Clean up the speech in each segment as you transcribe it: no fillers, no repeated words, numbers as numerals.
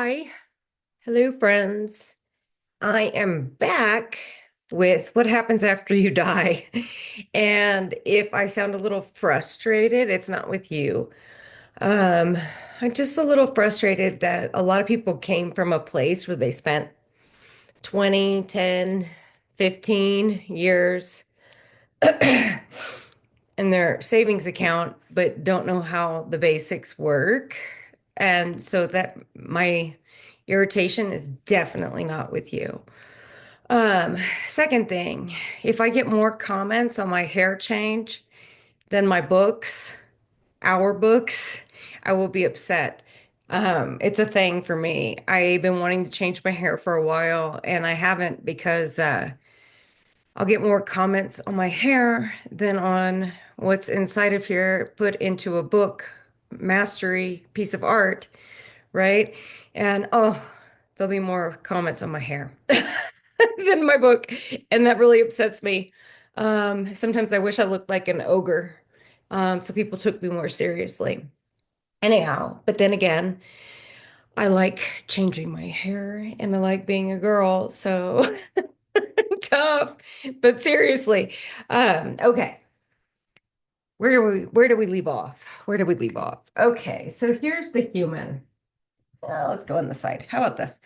Hi. Hello, friends. I am back with what happens after you die. And if I sound a little frustrated, it's not with you. Um, I'm just a little frustrated that a lot of people came from a place where they spent 20, 10, 15 years in their savings account, but don't know how the basics work. And so that my irritation is definitely not with you. Um, Second thing, if I get more comments on my hair change than my books, our books, I will be upset. It's a thing for me. I've been wanting to change my hair for a while and I haven't because I'll get more comments on my hair than on what's inside of here put into a book, mastery piece of art, right? And oh, there'll be more comments on my hair than my book. And that really upsets me. Sometimes I wish I looked like an ogre, so people took me more seriously. Anyhow, but then again, I like changing my hair and I like being a girl, so tough. But seriously, okay. Where do we leave off? Where do we leave off? Okay, so here's the human. Let's go on the side. How about this?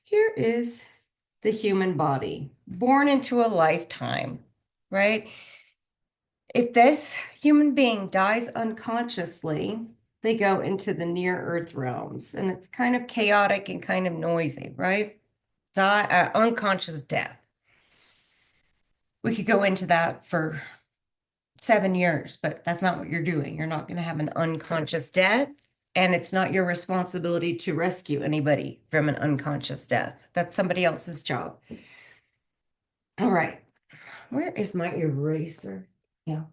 Here is the human body, born into a lifetime, right? If this human being dies unconsciously, they go into the near earth realms, and it's kind of chaotic and kind of noisy, right? Unconscious death. We could go into that for 7 years, but that's not what you're doing. You're not going to have an unconscious death, and it's not your responsibility to rescue anybody from an unconscious death. That's somebody else's job. All right. Where is my eraser? Yeah. All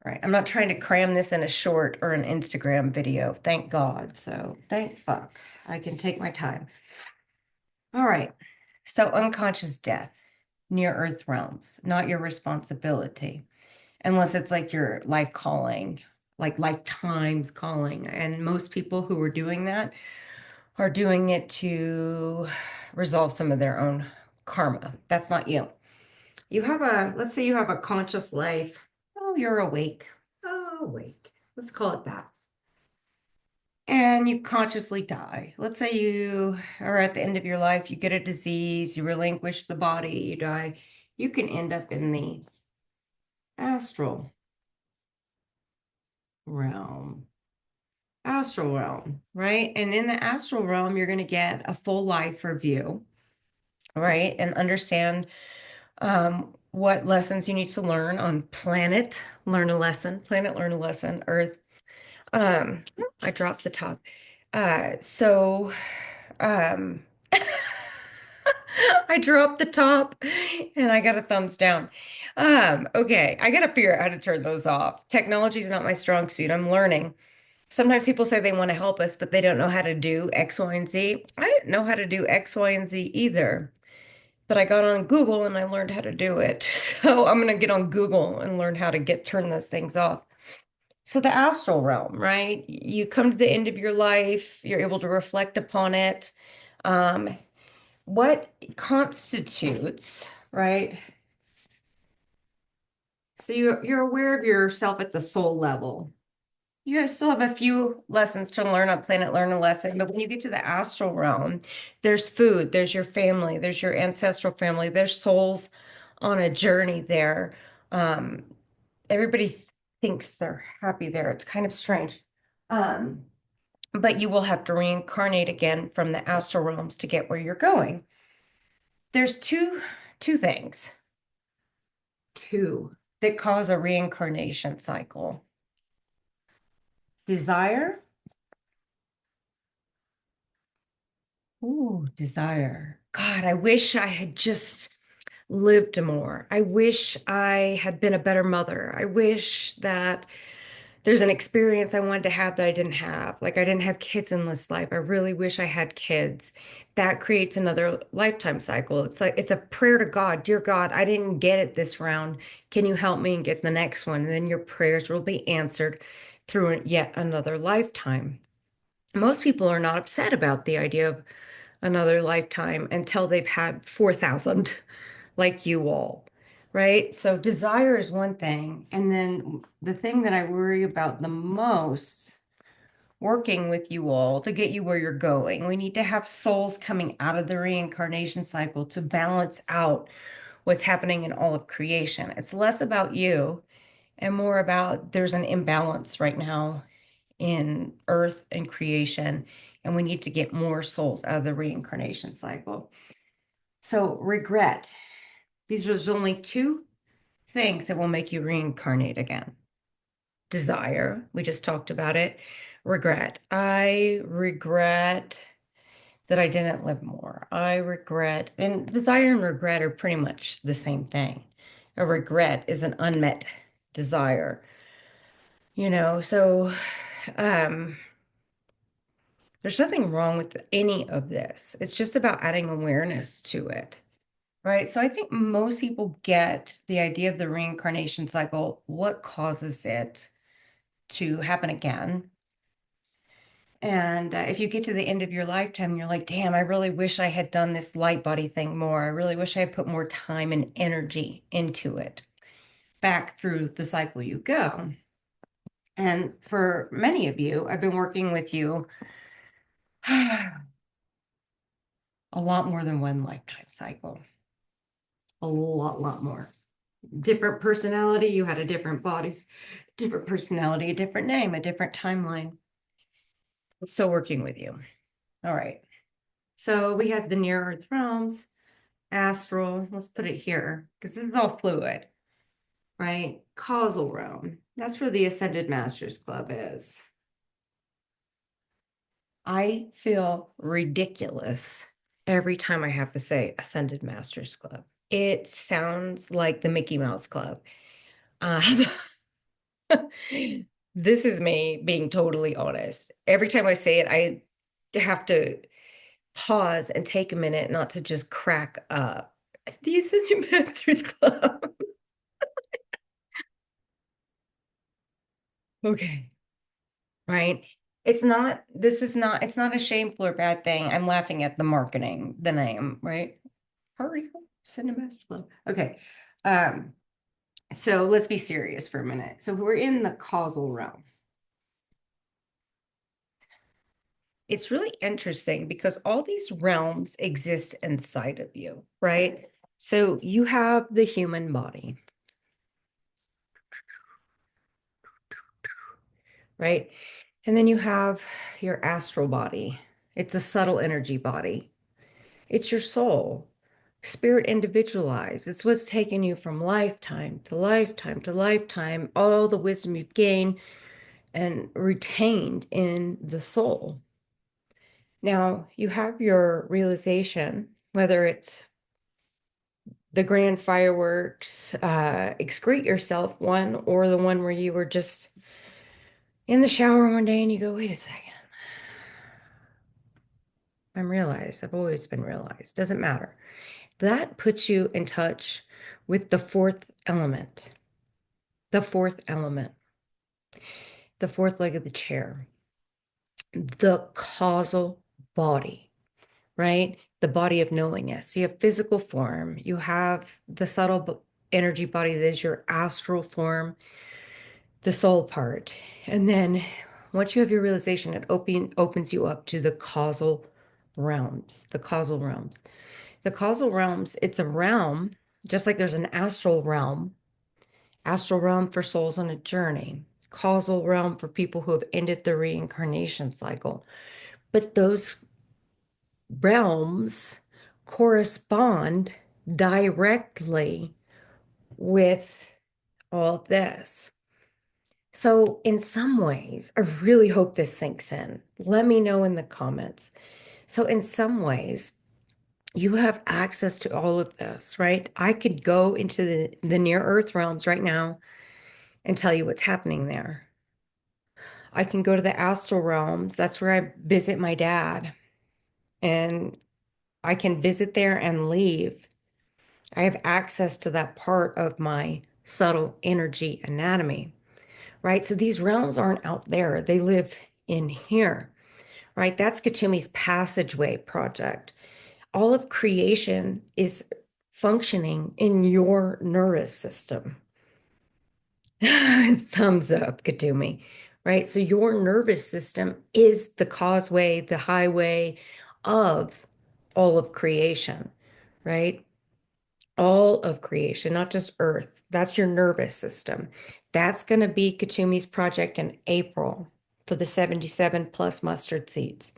right. I'm not trying to cram this in a short or an Instagram video. Thank God. So thank fuck. I can take my time. All right. So unconscious death, near earth realms, not your responsibility. Unless it's like your life calling, like lifetime's calling. And most people who are doing that are doing it to resolve some of their own karma. That's not you. Let's say you have a conscious life. Oh, you're awake. Oh, awake. Let's call it that. And you consciously die. Let's say you are at the end of your life, you get a disease, you relinquish the body, you die. You can end up in the astral realm. Astral realm, right? And in the astral realm, you're going to get a full life review, right? And understand what lessons you need to learn on planet, learn a lesson, planet, learn a lesson, Earth. Um, I dropped the top. So um, I dropped the top and I got a thumbs down. Okay, I got to figure out how to turn those off. Technology is not my strong suit. I'm learning. Sometimes people say they want to help us, but they don't know how to do X, Y, and Z. I didn't know how to do X, Y, and Z either, but I got on Google and I learned how to do it. So I'm going to get on Google and learn how to turn those things off. So the astral realm, right? You come to the end of your life, you're able to reflect upon it. Um, what constitutes, right? So you're aware of yourself at the soul level. You guys still have a few lessons to learn on Planet Learn a Lesson, but when you get to the astral realm, there's food, there's your family, there's your ancestral family, there's souls on a journey there. Um, Everybody thinks they're happy there. It's kind of strange. Um, but you will have to reincarnate again from the astral realms to get where you're going. There's two things, two that cause a reincarnation cycle. Desire. Ooh, desire. God, I wish I had just lived more. I wish I had been a better mother. I wish that there's an experience I wanted to have that I didn't have. Like I didn't have kids in this life. I really wish I had kids. That creates another lifetime cycle. It's like it's a prayer to God. Dear God, I didn't get it this round. Can you help me and get the next one? And then your prayers will be answered through yet another lifetime. Most people are not upset about the idea of another lifetime until they've had 4,000 like you all, right? So desire is one thing. And then the thing that I worry about the most working with you all to get you where you're going, we need to have souls coming out of the reincarnation cycle to balance out what's happening in all of creation. It's less about you and more about there's an imbalance right now in earth and creation, and we need to get more souls out of the reincarnation cycle. So, regret. These are only two things that will make you reincarnate again. Desire, we just talked about it. Regret. I regret that I didn't live more. I regret, and desire and regret are pretty much the same thing. A regret is an unmet desire, so um there's nothing wrong with any of this. It's just about adding awareness to it, right? So I think most people get the idea of the reincarnation cycle, what causes it to happen again. And if you get to the end of your lifetime, you're like, damn, I really wish I had done this light body thing more. I really wish I had put more time and energy into it. Back through the cycle you go. And for many of you, I've been working with you a lot more than one lifetime cycle. A lot more. Different personality, you had a different body, different personality, a different name, a different timeline. Still working with you. All right. So we had the near earth realms, astral. Let's put it here because this is all fluid, right? Causal realm. That's where the Ascended Masters Club is. I feel ridiculous every time I have to say Ascended Masters Club. It sounds like the Mickey Mouse Club. Uh, this is me being totally honest. Every time I say it, I have to pause and take a minute not to just crack up. The Ascended Masters Club. Okay. Right. It's not a shameful or bad thing. I'm laughing at the marketing, the name, right? Hurry, Cinema Club. Okay. Um, so let's be serious for a minute. So we're in the causal realm. It's really interesting because all these realms exist inside of you, right? So you have the human body, right? And then you have your astral body. It's a subtle energy body. It's your soul. Spirit individualized. It's what's taken you from lifetime to lifetime to lifetime, all the wisdom you've gained and retained in the soul. Now, you have your realization, whether it's the grand fireworks, excrete yourself one, or the one where you were just in the shower one day and you go, wait a second, I'm realized. I've always been realized. Doesn't matter. That puts you in touch with the fourth element, the fourth element, the fourth leg of the chair, the causal body, right? The body of knowingness. You have physical form, you have the subtle energy body that is your astral form, the soul part. And then once you have your realization, it opens you up to the causal realms, the causal realms. The causal realms, it's a realm, just like there's an astral realm for souls on a journey, causal realm for people who have ended the reincarnation cycle. But those realms correspond directly with all of this. So, in some ways, I really hope this sinks in. Let me know in the comments. So, in some ways, you have access to all of this, right? I could go into the near earth realms right now and tell you what's happening there. I can go to the astral realms. That's where I visit my dad. And I can visit there and leave. I have access to that part of my subtle energy anatomy, right? So these realms aren't out there, they live in here, right? That's Kutumi's Passageway project. All of creation is functioning in your nervous system. Thumbs up, Kuthumi, right? So your nervous system is the causeway, the highway of all of creation, right? All of creation, not just Earth. That's your nervous system. That's going to be Kutumi's project in April for the 77 plus mustard seeds.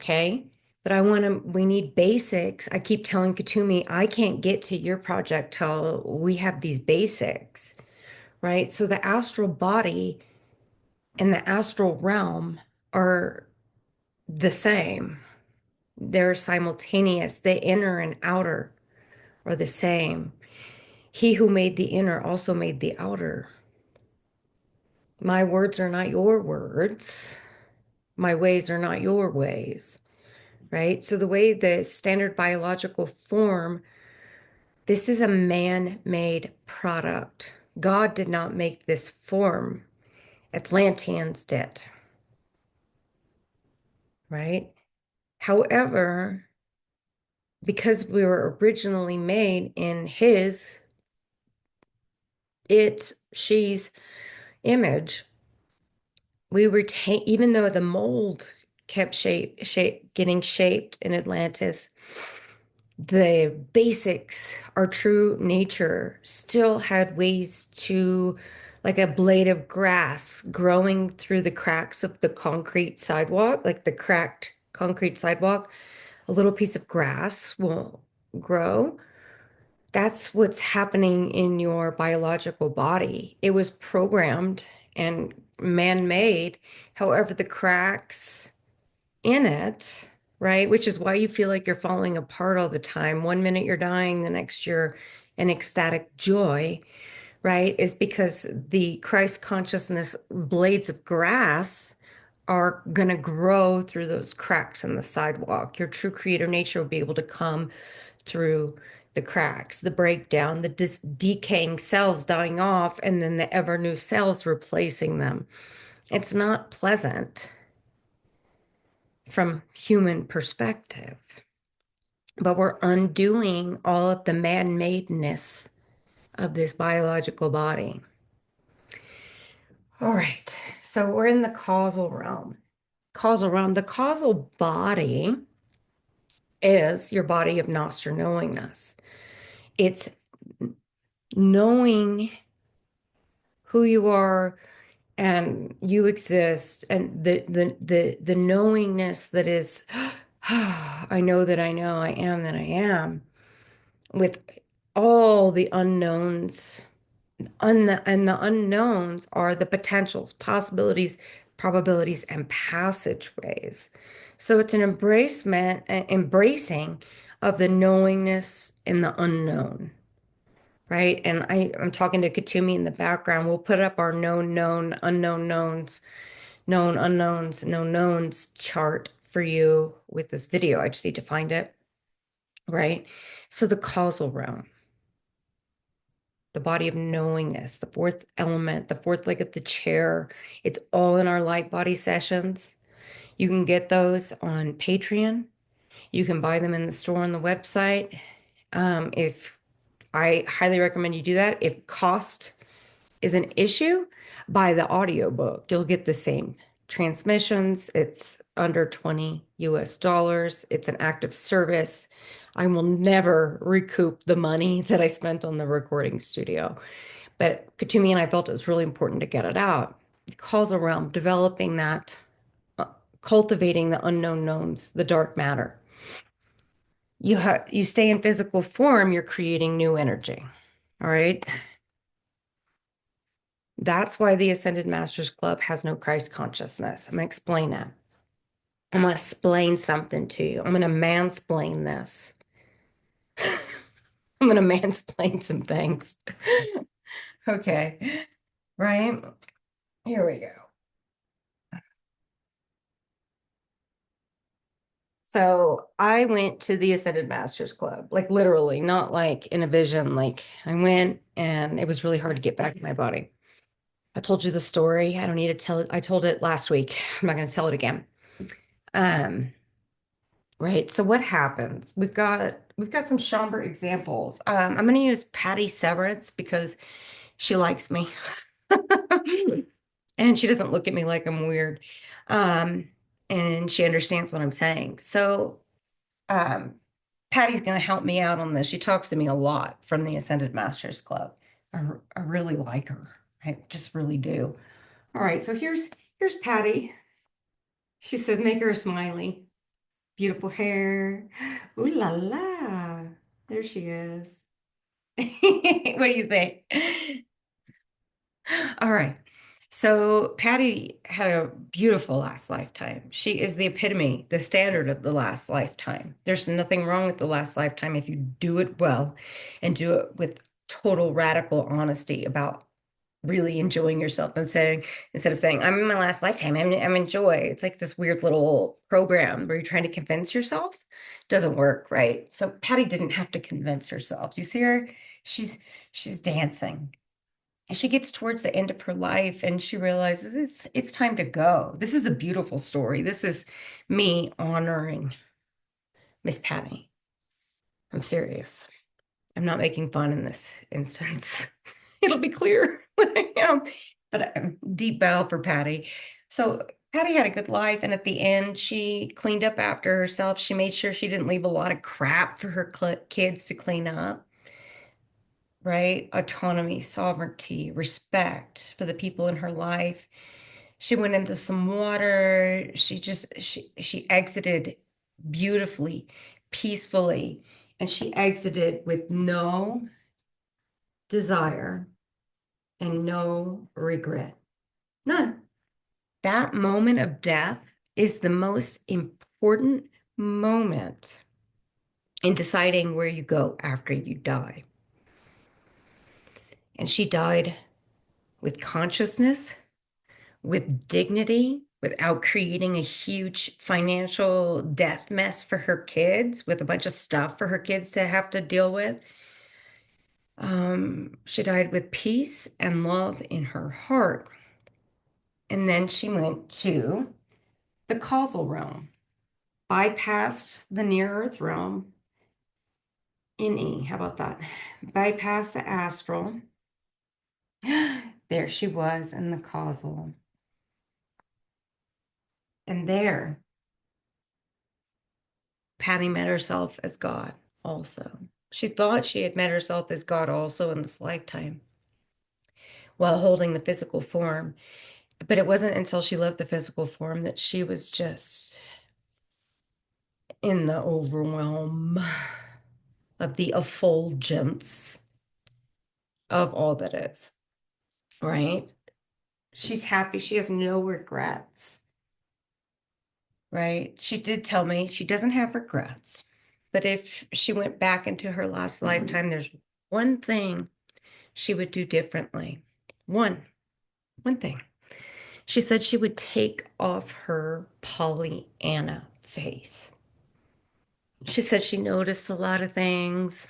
Okay. But we need basics. I keep telling Kutumi, I can't get to your project till we have these basics, right? So the astral body and the astral realm are the same. They're simultaneous. The inner and outer are the same. He who made the inner also made the outer. My words are not your words. My ways are not your ways, right? So the way the standard biological form, this is a man-made product. God did not make this form. Atlanteans did, right? However, because we were originally made in she's image, we retain, even though the mold kept getting shaped in Atlantis, the basics, our true nature, still had ways to, like a blade of grass growing through the cracks of the concrete sidewalk, like the cracked concrete sidewalk, a little piece of grass will grow. That's what's happening in your biological body. It was programmed and man-made. However, the cracks in it, right? Which is why you feel like you're falling apart all the time. One minute you're dying, the next you're in ecstatic joy, right? Is because the Christ consciousness blades of grass are going to grow through those cracks in the sidewalk. Your true creator nature will be able to come through the cracks, the breakdown, the decaying cells dying off, and then the ever new cells replacing them. It's not pleasant from human perspective, but we're undoing all of the man-madeness of this biological body. All right, so we're in the causal realm. Causal realm, the causal body is your body of Gnostic knowingness. It's knowing who you are and you exist, and the knowingness that is, I know that I know, I am that I am, with all the unknowns. And the unknowns are the potentials, possibilities, probabilities, and passageways. So it's an embracing of the knowingness in the unknown, right? And I'm talking to Kuthumi in the background. We'll put up our known, unknown knowns, known unknowns, known knowns chart for you with this video. I just need to find it, right? So the causal realm, the body of knowingness, the fourth element, the fourth leg of the chair. It's all in our light body sessions. You can get those on Patreon. You can buy them in the store on the website. If I highly recommend you do that. If cost is an issue, buy the audiobook. You'll get the same transmissions. It's under 20 US dollars. It's an active service. I will never recoup the money that I spent on the recording studio. But Kuthumi and I felt it was really important to get it out. It calls around developing that, cultivating the unknown knowns, the dark matter. You stay in physical form, you're creating new energy. All right. That's why the Ascended Masters Club has no Christ consciousness. I'm going to explain that. I'm going to explain something to you. I'm going to mansplain this. I'm going to mansplain some things. Okay. Right. Here we go. So I went to the Ascended Masters Club, like literally, not like in a vision. Like I went and it was really hard to get back in my body. I told you the story. I don't need to tell it. I told it last week. I'm not going to tell it again. Um, right. So what happens? We've got some Shambhala examples. I'm going to use Patty Severance because she likes me. And she doesn't look at me like I'm weird. Um, and she understands what I'm saying. So um, Patty's going to help me out on this. She talks to me a lot from the Ascended Masters Club. I really like her. I just really do. All right, so here's Patty. She said, make her a smiley. Beautiful hair. Ooh la la. There she is. What do you think? All right. So Patty had a beautiful last lifetime. She is the epitome, the standard of the last lifetime. There's nothing wrong with the last lifetime if you do it well and do it with total radical honesty about really enjoying yourself and saying, instead of saying, I'm in my last lifetime, I'm in joy. It's like this weird little program where you're trying to convince yourself. Doesn't work, right? So Patty didn't have to convince herself. You see her? She's she's dancing. And she gets towards the end of her life and she realizes it's time to go. This is a beautiful story. This is me honoring Miss Patty. I'm serious. I'm not making fun in this instance. It'll be clear when I am. But deep bow for Patty. So Patty had a good life, and at the end, she cleaned up after herself. She made sure she didn't leave a lot of crap for her kids to clean up, right? Autonomy, sovereignty, respect for the people in her life. She went into some water. She exited beautifully, peacefully, and she exited with no desire and no regret. None. That moment of death is the most important moment in deciding where you go after you die. And she died with consciousness, with dignity, without creating a huge financial death mess for her kids, with a bunch of stuff for her kids to have to deal with. She died with peace and love in her heart. And then she went to the causal realm, bypassed the near earth realm, NE. How about that? Bypassed the astral. There she was in the causal. And there, Patty met herself as God also. She thought she had met herself as God also in this lifetime while holding the physical form. But it wasn't until she left the physical form that she was just in the overwhelm of the effulgence of all that is, right? She's happy. She has no regrets, right? She did tell me she doesn't have regrets. But if she went back into her last lifetime, there's one thing she would do differently. One thing. She said she would take off her Pollyanna face. She said she noticed a lot of things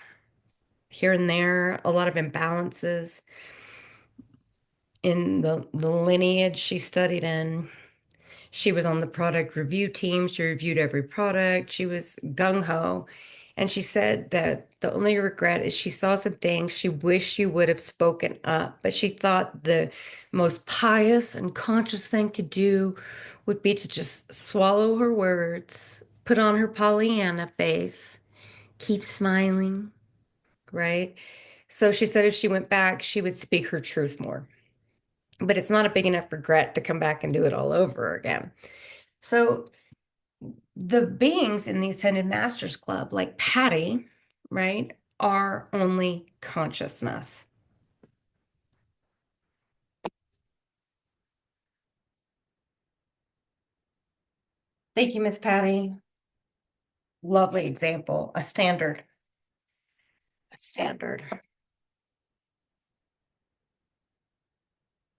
here and there, a lot of imbalances in the lineage she studied in. She was on the product review team. She reviewed every product. She was gung ho. And she said that the only regret is she saw some things she wished she would have spoken up, but she thought the most pious and conscious thing to do would be to just swallow her words, put on her Pollyanna face, keep smiling, right? So she said if she went back, she would speak her truth more. But it's not a big enough regret to come back and do it all over again. So the beings in the Ascended Masters Club, like Patty, right, are only consciousness. Thank you, Miss Patty. Lovely example, a standard, a standard.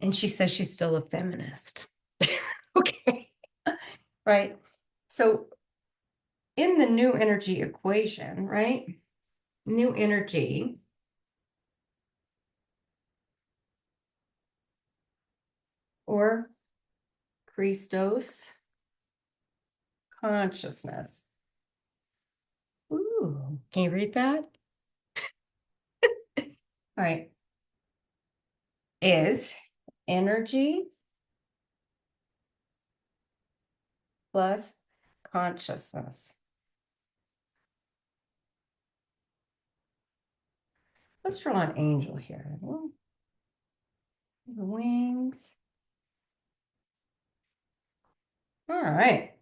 And she says she's still a feminist. Okay, right. So in the new energy equation, right? New energy or Christos consciousness. Ooh, can you read that? All right. Is energy plus consciousness. Let's draw an angel here. The wings. All right.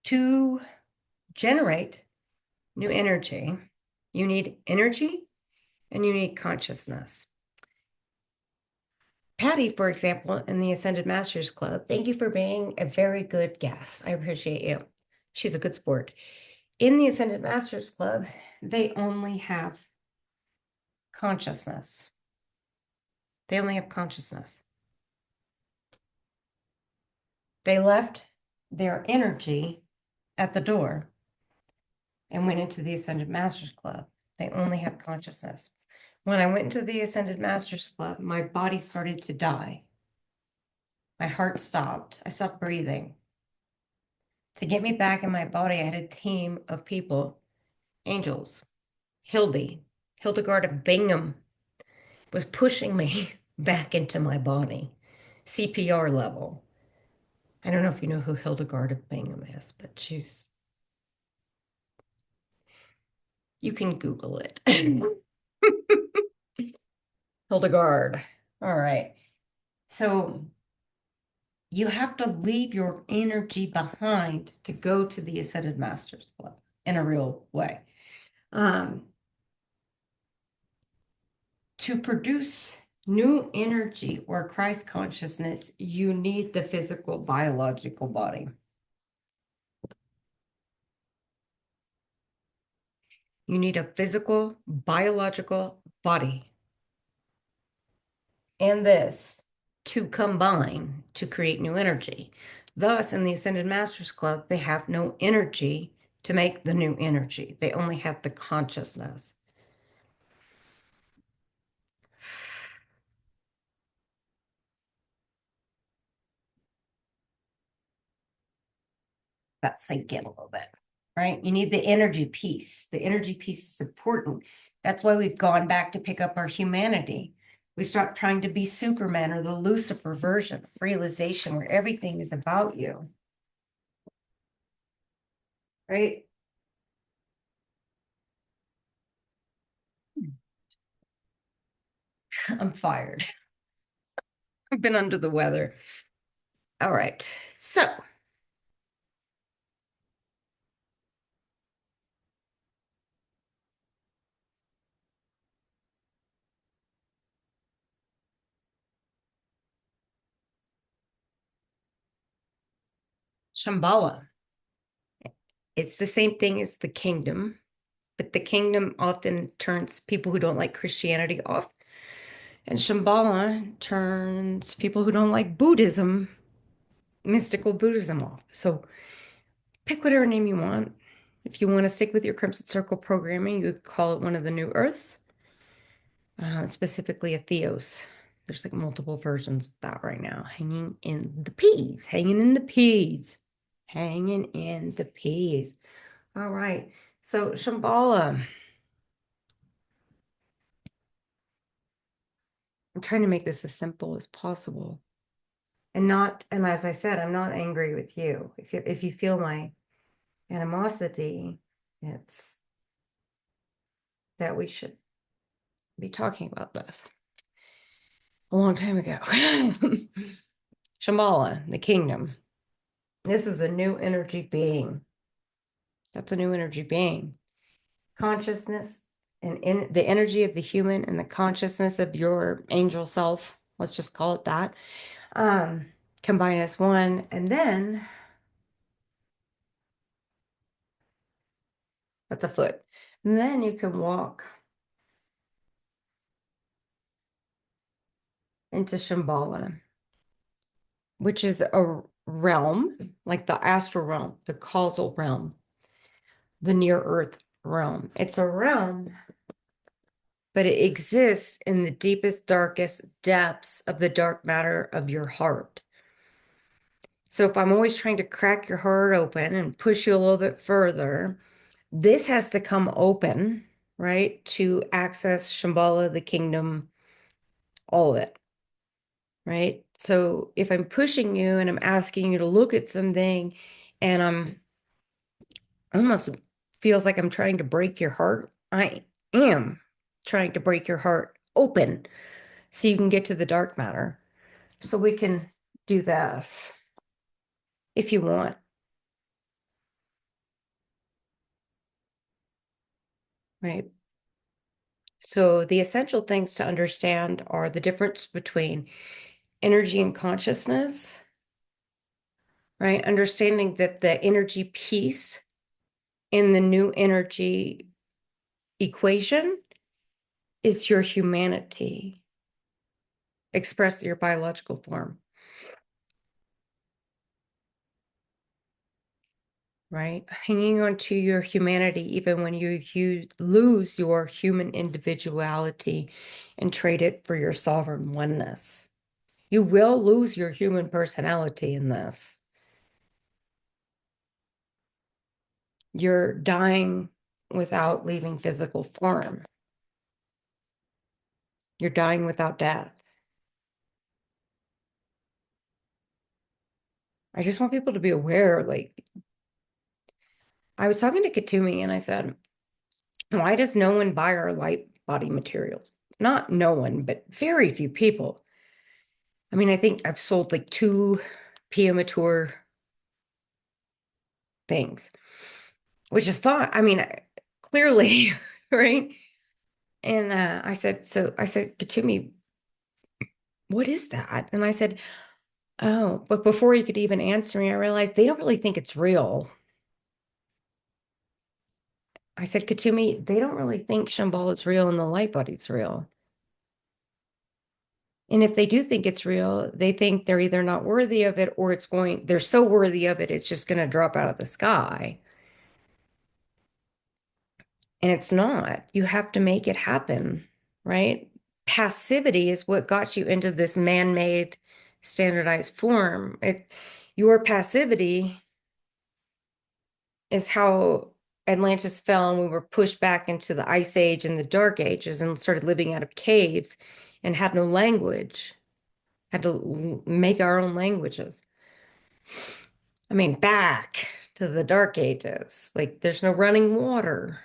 To generate new energy, you need energy and you need consciousness. Patty, for example, in the Ascended Masters Club, thank you for being a very good guest. I appreciate you. She's a good sport. In the Ascended Masters Club, they only have consciousness. They only have consciousness. They left their energy at the door and went into the Ascended Masters Club. They only have consciousness. When I went into the Ascended Masters Club, my body started to die. My heart stopped. I stopped breathing. To get me back in my body, I had a team of people, angels. Hildegard of Bingham was pushing me back into my body, CPR level. I don't know if you know who Hildegard of Bingham is, but you can Google it. Hildegard. All right. So you have to leave your energy behind to go to the Ascended Masters Club in a real way. To produce new energy or Christ consciousness, you need the physical biological body. You need a physical biological body. And this to combine to create new energy. Thus, in the Ascended Masters Club, they have no energy to make the new energy. They only have the consciousness. That sink in a little bit, right? You need the energy piece. The energy piece is important. That's why we've gone back to pick up our humanity. We start trying to be Superman or the Lucifer version of realization where everything is about you, right? I'm fired. I've been under the weather. All right. So, Shambhala. It's the same thing as the kingdom, but the kingdom often turns people who don't like Christianity off. And Shambhala turns people who don't like Buddhism, mystical Buddhism off. So pick whatever name you want. If you want to stick with your Crimson Circle programming, you could call it one of the New Earths, specifically a Theos. There's like multiple versions of that right now, hanging in the peas, hanging in the peas, hanging in the peas. All right. So Shambhala, I'm trying to make this as simple as possible. And as I said, I'm not angry with you. If you feel my animosity, it's that we should be talking about this a long time ago. Shambhala, the kingdom. This is a new energy being. That's a new energy being. Consciousness and in the energy of the human and the consciousness of your angel self, let's just call it that, combine as one. And then that's a foot. And then you can walk into Shambhala, which is a realm, like the astral realm, the causal realm, the near earth realm. It's a realm but it exists in the deepest, darkest depths of the dark matter of your heart. So if I'm always trying to crack your heart open and push you a little bit further, this has to come open, right, to access Shambhala, the kingdom, all of it, right? So if I'm pushing you and I'm asking you to look at something and I'm almost feels like I'm trying to break your heart, I am trying to break your heart open so you can get to the dark matter. So we can do this if you want, right? So the essential things to understand are the difference between energy and consciousness, right? Understanding that the energy piece in the new energy equation is your humanity expressed in your biological form, right? Hanging on to your humanity even when you lose your human individuality and trade it for your sovereign oneness. You will lose your human personality in this. You're dying without leaving physical form. You're dying without death. I just want people to be aware. Like, I was talking to Kuthumi and I said, why does no one buy our light body materials? Not no one, but very few people. I mean, I think I've sold like two Pia Mature things, which is fine. I mean, clearly, right? And I said, Kuthumi, what is that? And I said, oh, but before you could even answer me, I realized they don't really think it's real. I said, Kuthumi, they don't really think Shambhala is real and the light body's real. And if they do think it's real, they think they're either not worthy of it or they're so worthy of it, it's just going to drop out of the sky. And it's not. You have to make it happen, right? Passivity is what got you into this man-made standardized form. Your passivity is how Atlantis fell and we were pushed back into the ice age and the dark ages and started living out of caves and had no language, had to make our own languages. I mean, back to the dark ages. Like there's no running water.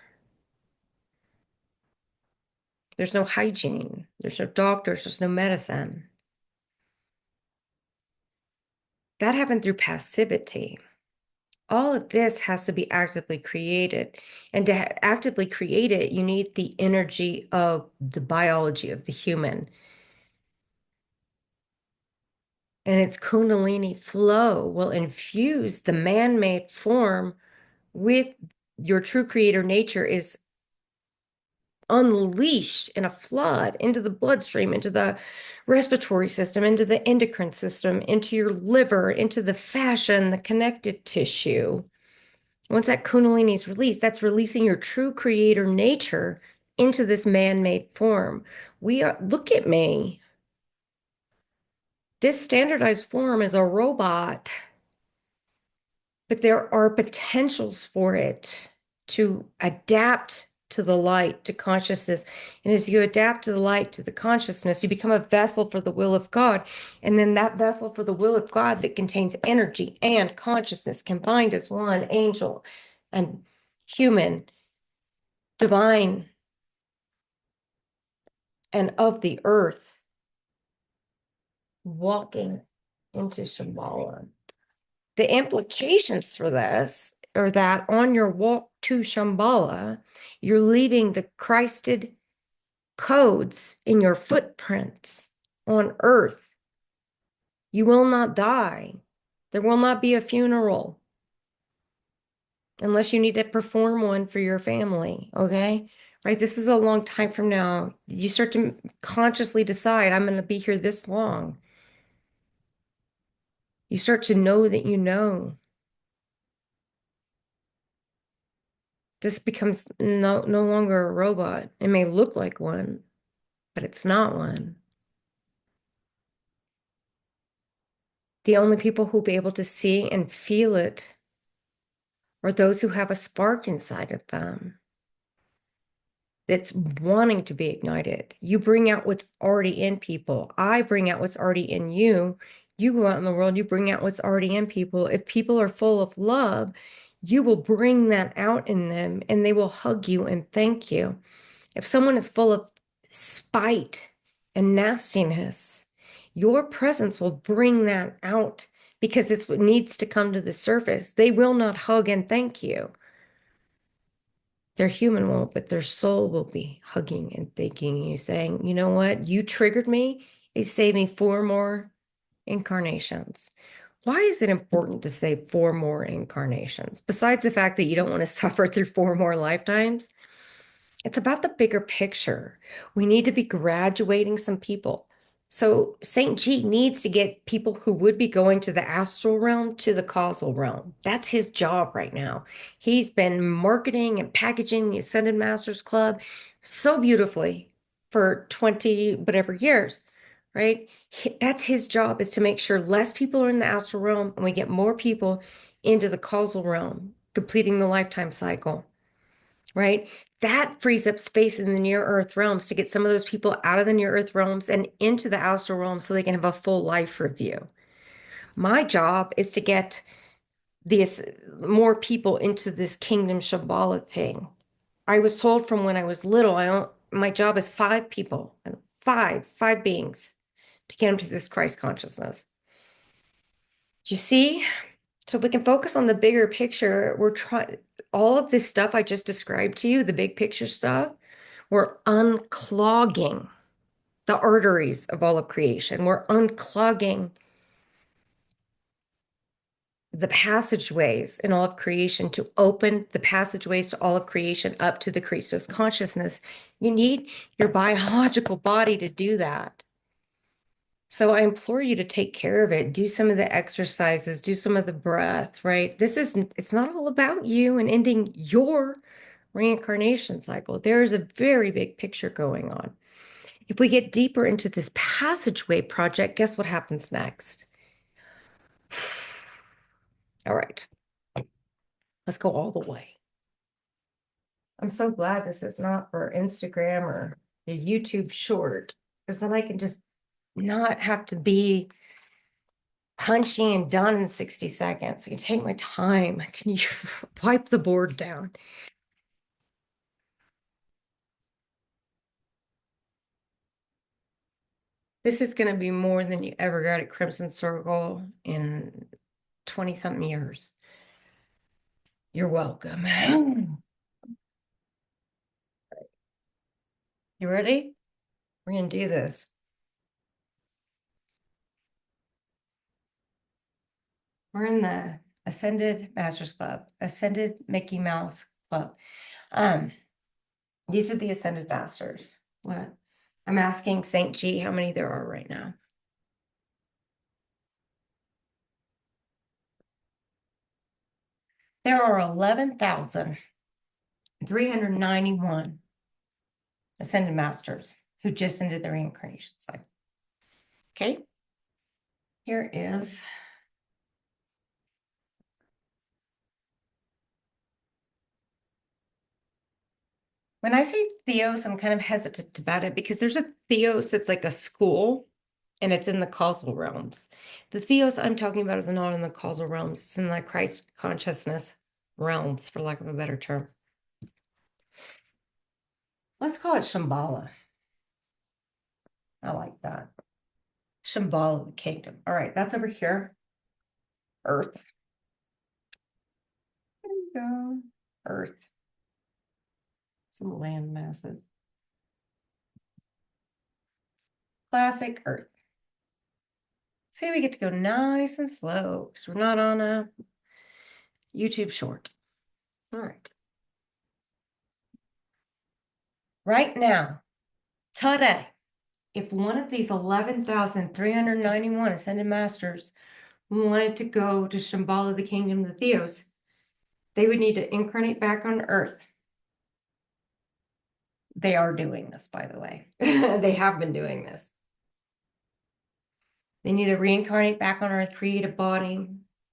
There's no hygiene. There's no doctors. There's no medicine. That happened through passivity. All of this has to be actively created. And to actively create it, you need the energy of the biology of the human. And its Kundalini flow will infuse the man-made form with your true creator nature is unleashed in a flood into the bloodstream, into the respiratory system, into the endocrine system, into your liver, into the fascia and the connective tissue. Once that Kundalini is released, that's releasing your true creator nature into this man-made form. Look at me. This standardized form is a robot, but there are potentials for it to adapt to the light, to consciousness. And as you adapt to the light, to the consciousness, you become a vessel for the will of God. And then that vessel for the will of God that contains energy and consciousness combined as one angel and human, divine, and of the earth, walking into Shambhala. The implications for this are that on your walk to Shambhala, you're leaving the Christed codes in your footprints on earth. You will not die. There will not be a funeral unless you need to perform one for your family, okay? Right? This is a long time from now. You start to consciously decide, I'm going to be here this long. You start to know that you know. This becomes no longer a robot. It may look like one, but it's not one. The only people who'll be able to see and feel it are those who have a spark inside of them that's wanting to be ignited. You bring out what's already in people. I bring out what's already in you. You go out in the world, you bring out what's already in people. If people are full of love, you will bring that out in them and they will hug you and thank you. If someone is full of spite and nastiness, your presence will bring that out because it's what needs to come to the surface. They will not hug and thank you. Their human won't, but their soul will be hugging and thanking you, saying, you know what? You triggered me. It saved me 4 more incarnations. Why is it important to say 4 more incarnations? Besides the fact that you don't want to suffer through 4 more lifetimes, it's about the bigger picture. We need to be graduating some people. So St. G needs to get people who would be going to the astral realm to the causal realm. That's his job right now. He's been marketing and packaging the Ascended Masters Club so beautifully for 20 whatever years, right? That's his job, is to make sure less people are in the astral realm and we get more people into the causal realm, completing the lifetime cycle, right? That frees up space in the near earth realms to get some of those people out of the near earth realms and into the astral realms so they can have a full life review. My job is to get these more people into this kingdom Shambhala thing. I was told from when I was little, my job is 5 people, five beings to get them to this Christ consciousness. Do you see? So we can focus on the bigger picture. We're trying all of this stuff I just described to you, the big picture stuff. We're unclogging the arteries of all of creation. We're unclogging the passageways in all of creation to open the passageways to all of creation up to the Christos consciousness. You need your biological body to do that. So I implore you to take care of it. Do some of the exercises, do some of the breath, right? It's not all about you and ending your reincarnation cycle. There is a very big picture going on. If we get deeper into this passageway project, guess what happens next? All right, let's go all the way. I'm so glad this is not for Instagram or a YouTube short, because then I can just not have to be punchy and done in 60 seconds. I can take my time. I can wipe the board down. This is going to be more than you ever got at Crimson Circle in 20 something years. You're welcome. You ready? We're going to do this. We're in the Ascended Masters Club, Ascended Mickey Mouse Club. These are the Ascended Masters. What? I'm asking St. G how many there are right now. There are 11,391 Ascended Masters who just ended their reincarnation cycle. Okay, here is when I say Theos, I'm kind of hesitant about it because there's a Theos that's like a school and it's in the causal realms. The Theos I'm talking about is not in the causal realms, it's in the Christ consciousness realms, for lack of a better term. Let's call it Shambhala. I like that. Shambhala Kingdom. All right, that's over here. Earth. There you go. Earth. Some land masses. Classic Earth. See, we get to go nice and slow because we're not on a YouTube short. All right. Right now, today, if one of these 11,391 Ascended Masters wanted to go to Shambhala, the Kingdom of the Theos, they would need to incarnate back on Earth They are doing this, by the way. They have been doing this. They need to reincarnate back on Earth, create a body,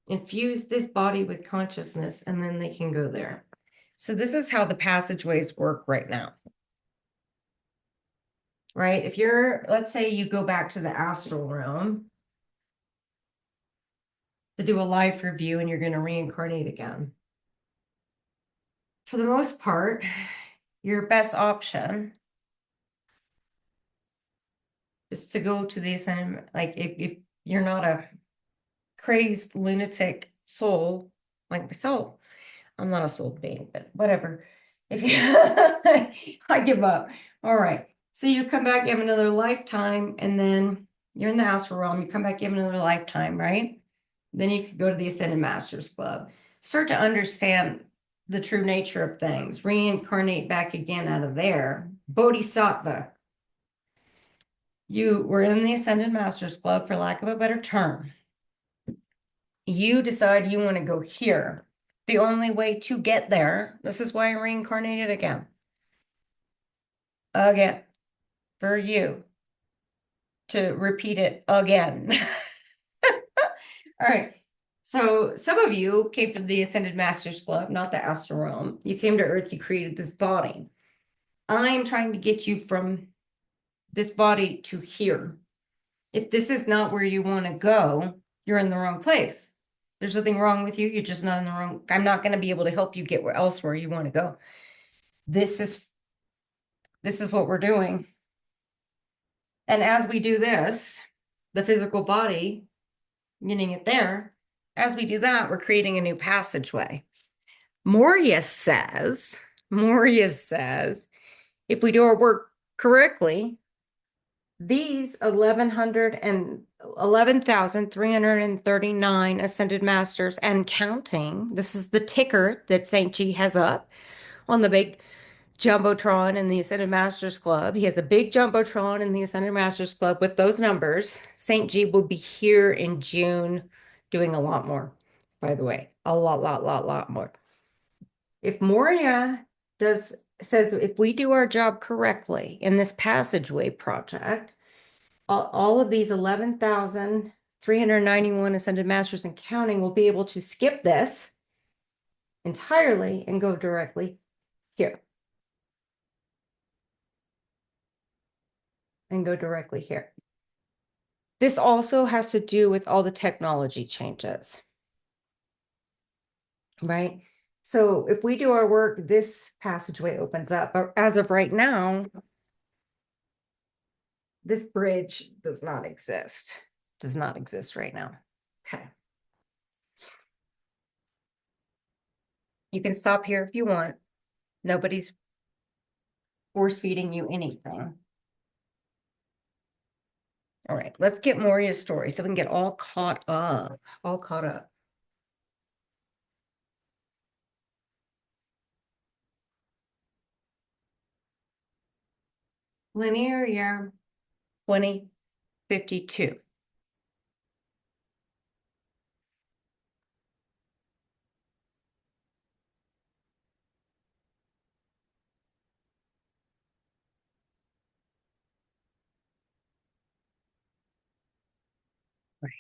infuse this body with consciousness, and then they can go there. So this is how the passageways work right now. Right? If you're, let's say you go back to the astral realm to do a life review and you're going to reincarnate again. For the most part, your best option is to go to the ascended, like if you're not a crazed lunatic soul like myself, I'm not a soul being, but whatever. If you, I give up. All right. So you come back, you have another lifetime, and then you're in the astral realm. You come back, you have another lifetime, right? Then you could go to the Ascended Masters Club. Start to understand the true nature of things. Reincarnate back again out of there. Bodhisattva. You were in the Ascended Masters Club, for lack of a better term. You decide you want to go here. The only way to get there, this is why I reincarnated again. Again, for you to repeat it again. All right. So some of you came from the Ascended Masters Club, not the Astral Realm. You came to Earth, you created this body. I'm trying to get you from this body to here. If this is not where you want to go, you're in the wrong place. There's nothing wrong with you. You're just not in the wrong. I'm not going to be able to help you get where else where you want to go. This is what we're doing. And as we do this, the physical body, getting it there, as we do that, we're creating a new passageway. Morya says, if we do our work correctly, these 11,339 ascended masters and counting, this is the ticker that St. G has up on the big Jumbotron in the Ascended Masters Club. He has a big Jumbotron in the Ascended Masters Club with those numbers. St. G will be here in June doing a lot more, by the way. A lot more. If Morya says if we do our job correctly in this passageway project, all of these 11,391 Ascended Masters and counting will be able to skip this entirely and go directly here. And go directly here. This also has to do with all the technology changes, right? So if we do our work, this passageway opens up. But as of right now, this bridge does not exist. Does not exist right now. Okay. You can stop here if you want. Nobody's force feeding you anything. All right, let's get Morya's story so we can get all caught up. Linear year 2052. Right.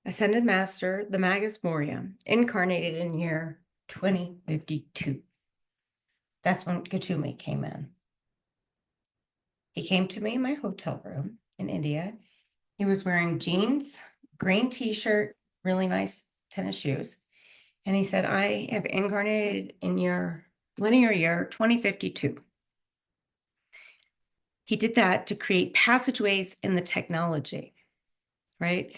Ascended Master, the Magus Morya, incarnated in year 2052. That's when Kuthumi came in. He came to me in my hotel room in India. He was wearing jeans, green t-shirt, really nice tennis shoes. And he said, I have incarnated in your linear year 2052. He did that to create passageways in the technology, right?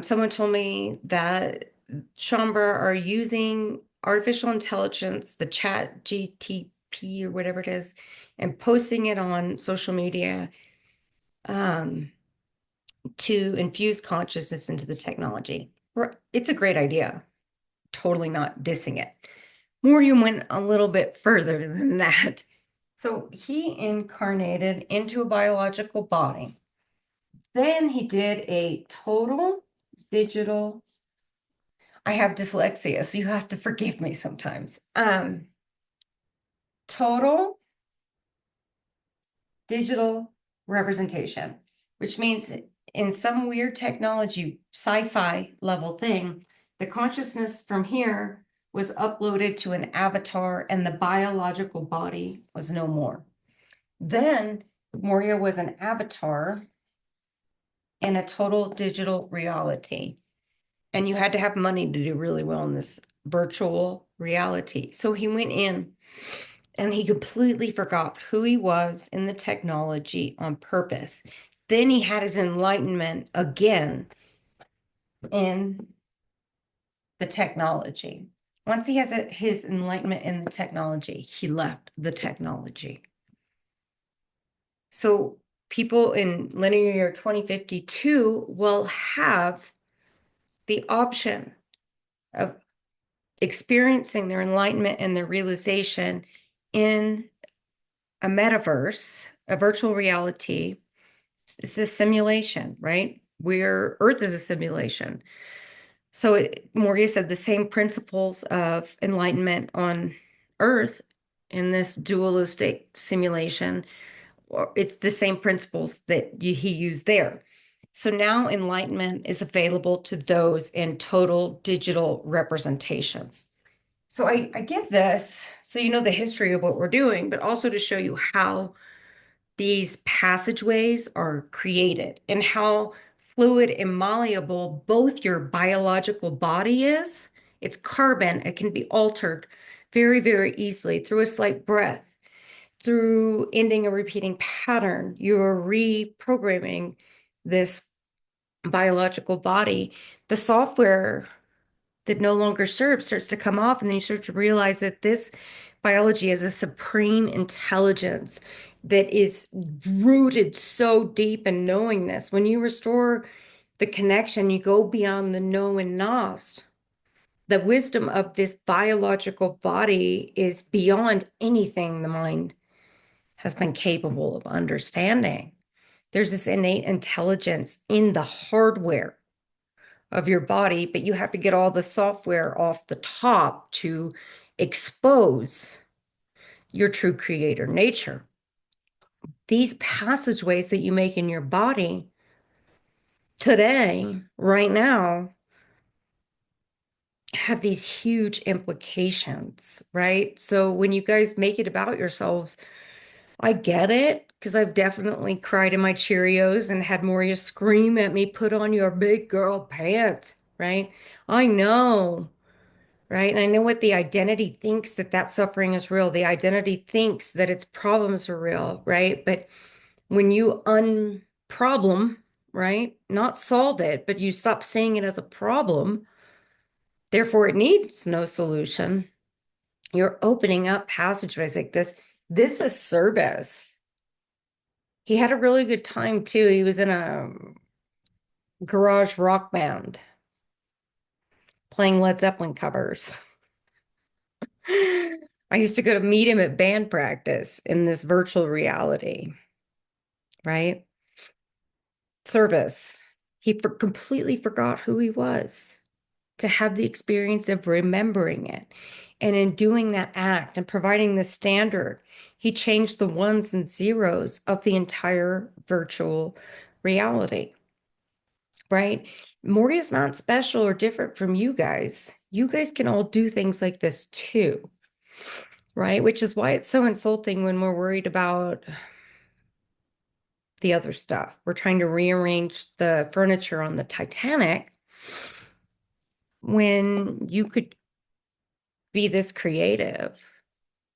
Someone told me that Shambhala are using artificial intelligence, the chat GTP or whatever it is, and posting it on social media to infuse consciousness into the technology. It's a great idea. Totally not dissing it. Morya went a little bit further than that. So he incarnated into a biological body. Then he did a total digital. I have dyslexia, so you have to forgive me sometimes. total digital representation, which means in some weird technology, sci-fi level thing, the consciousness from here was uploaded to an avatar and the biological body was no more. Then Morya was an avatar in a total digital reality. And you had to have money to do really well in this virtual reality. So he went in and he completely forgot who he was in the technology on purpose. Then he had his enlightenment again in the technology. Once he has his enlightenment in the technology, he left the technology. So people in linear year 2052 will have the option of experiencing their enlightenment and their realization in a metaverse, a virtual reality. It's a simulation, right? Where Earth is a simulation. So Morya said the same principles of enlightenment on Earth in this dualistic simulation, it's the same principles that he used there. So now enlightenment is available to those in total digital representations. So I give this so you know the history of what we're doing, but also to show you how these passageways are created and how fluid and malleable both your biological body is. It's carbon, it can be altered very, very easily through a slight breath, through ending a repeating pattern. You're reprogramming this biological body. The software that no longer serves starts to come off, and then you start to realize that this biology is a supreme intelligence that is rooted so deep in knowingness. When you restore the connection, you go beyond the know and not. The wisdom of this biological body is beyond anything the mind has been capable of understanding. There's this innate intelligence in the hardware of your body, but you have to get all the software off the top to expose your true creator nature. These passageways that you make in your body today, right now, have these huge implications, right? So when you guys make it about yourselves, I get it because I've definitely cried in my Cheerios and had Morya scream at me, put on your big girl pants, right? I know, right? And I know what the identity thinks that that suffering is real. The identity thinks that its problems are real, right? But when you unproblem, right? Not solve it, but you stop seeing it as a problem, therefore it needs no solution. You're opening up passageways like this. This is service. He had a really good time too. He was in a garage rock band playing Led Zeppelin covers. I used to go to meet him at band practice in this virtual reality, right? Service. He completely forgot who he was to have the experience of remembering it. And in doing that act and providing the standard, he changed the ones and zeros of the entire virtual reality, right? Morya is not special or different from you guys. You guys can all do things like this too, right? Which is why it's so insulting when we're worried about the other stuff. We're trying to rearrange the furniture on the Titanic when you could be this creative.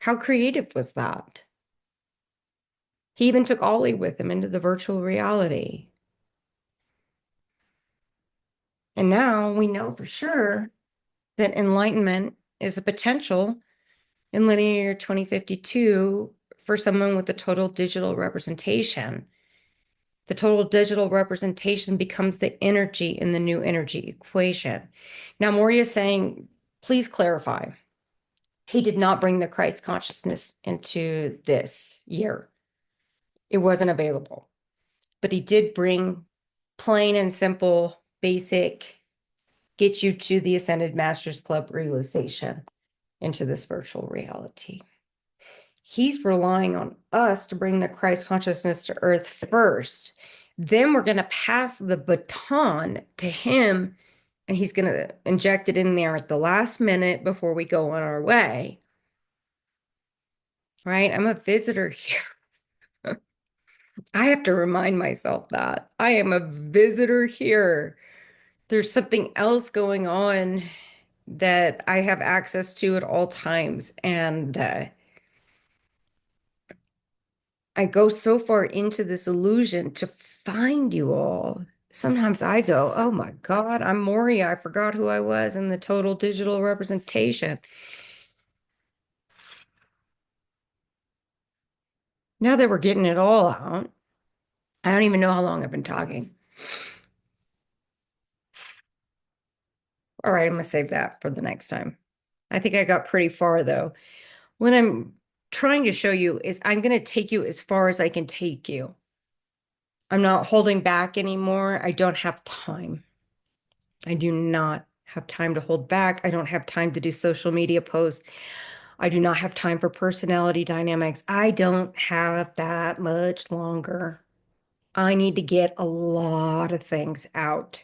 How creative was that? He even took Ollie with him into the virtual reality. And now we know for sure that enlightenment is a potential in linear 2052 for someone with a total digital representation. The total digital representation becomes the energy in the new energy equation. Now, Morya is saying, please clarify. He did not bring the Christ consciousness into this year. It wasn't available. But he did bring plain and simple, basic, get you to the Ascended Masters Club realization into this virtual reality. He's relying on us to bring the Christ consciousness to earth first. Then we're going to pass the baton to him, and he's going to inject it in there at the last minute before we go on our way. Right? I'm a visitor here. I have to remind myself that I am a visitor here. There's something else going on that I have access to at all times. And I go so far into this illusion to find you all. Sometimes I go, oh my God, I'm Morya. I forgot who I was in the total digital representation. Now that we're getting it all out, I don't even know how long I've been talking. All right, I'm going to save that for the next time. I think I got pretty far though. What I'm trying to show you is I'm going to take you as far as I can take you. I'm not holding back anymore. I don't have time. I do not have time to hold back. I don't have time to do social media posts. I do not have time for personality dynamics. I don't have that much longer. I need to get a lot of things out.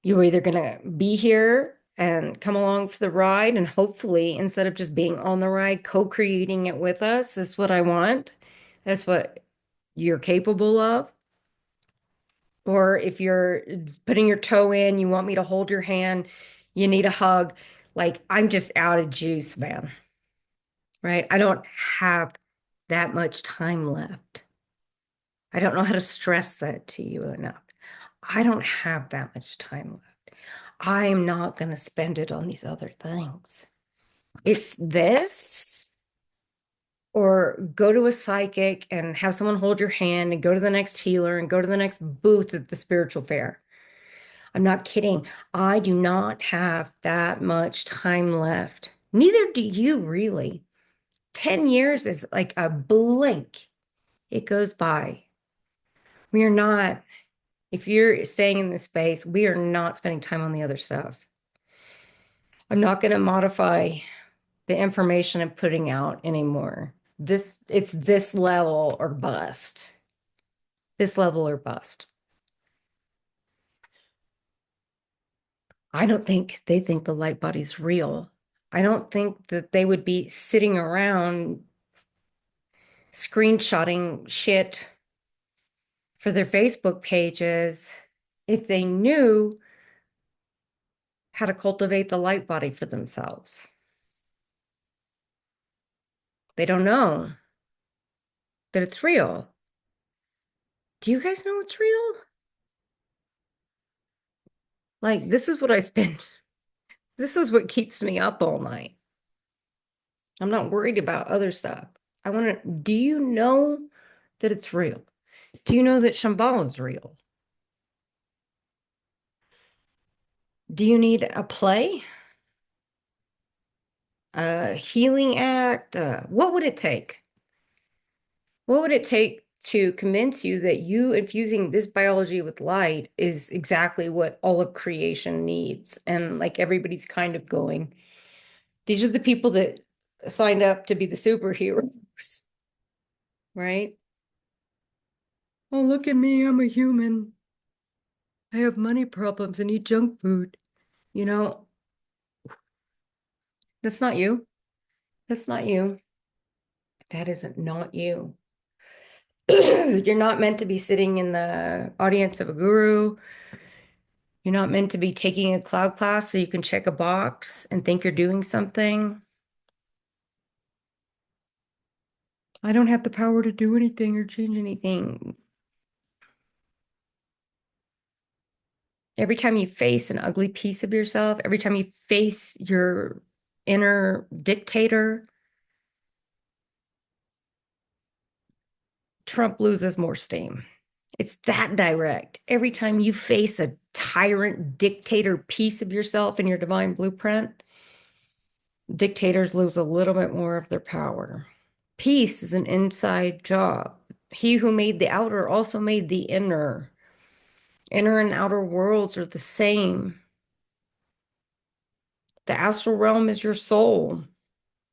You're either going to be here and come along for the ride, and hopefully, instead of just being on the ride, co-creating it with us. That's what I want. That's what you're capable of. Or if you're putting your toe in, you want me to hold your hand, you need a hug. Like, I'm just out of juice, man. Right? I don't have that much time left. I don't know how to stress that to you enough. I don't have that much time left. I'm not going to spend it on these other things. It's this, or go to a psychic and have someone hold your hand and go to the next healer and go to the next booth at the spiritual fair. I'm not kidding. I do not have that much time left. Neither do you, really. 10 years is like a blink. It goes by. We are not, if you're staying in this space, we are not spending time on the other stuff. I'm not going to modify the information I'm putting out anymore. It's this level or bust. This level or bust. I don't think they think the light body's real. I don't think that they would be sitting around screenshotting shit for their Facebook pages if they knew how to cultivate the light body for themselves. They don't know that it's real. Do you guys know it's real? Like, this is what I spend. This is what keeps me up all night. I'm not worried about other stuff. I want to, do you know that it's real? Do you know that Shambhala is real? Do you need a play? A healing act? What would it take? What would it take to convince you that you infusing this biology with light is exactly what all of creation needs? And like everybody's kind of going, these are the people that signed up to be the superheroes, right? Oh, look at me, I'm a human. I have money problems and eat junk food. You know, that's not you. That's not you. That isn't not you. You're not meant to be sitting in the audience of a guru. You're not meant to be taking a cloud class so you can check a box and think you're doing something. I don't have the power to do anything or change anything. Every time you face an ugly piece of yourself, every time you face your inner dictator, Trump loses more steam. It's that direct. Every time you face a tyrant dictator piece of yourself in your divine blueprint, dictators lose a little bit more of their power. Peace is an inside job. He who made the outer also made the inner. Inner and outer worlds are the same. The astral realm is your soul.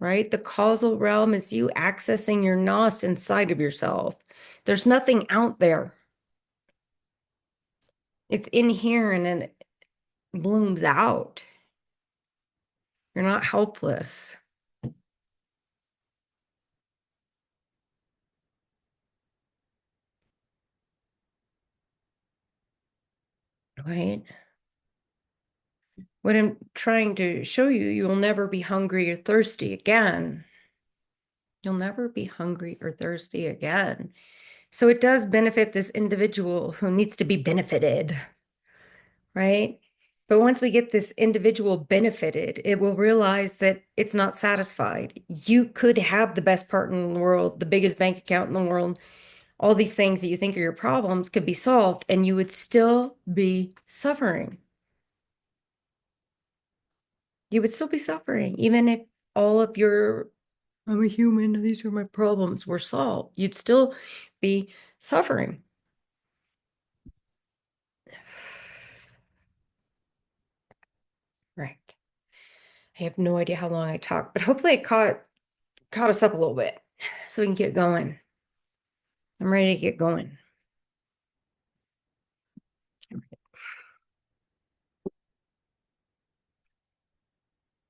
right? The causal realm is you accessing your nos inside of yourself. There's nothing out there. It's in here and then it blooms out. You're not helpless, right? What I'm trying to show you, you will never be hungry or thirsty again. You'll never be hungry or thirsty again. So it does benefit this individual who needs to be benefited, right? But once we get this individual benefited, it will realize that it's not satisfied. You could have the best partner in the world, the biggest bank account in the world, all these things that you think are your problems could be solved, and you would still be suffering. You would still be suffering, even if all of your, I'm a human, these are my problems, were solved. You'd still be suffering. Right. I have no idea how long I talked, but hopefully it caught us up a little bit so we can get going. I'm ready to get going.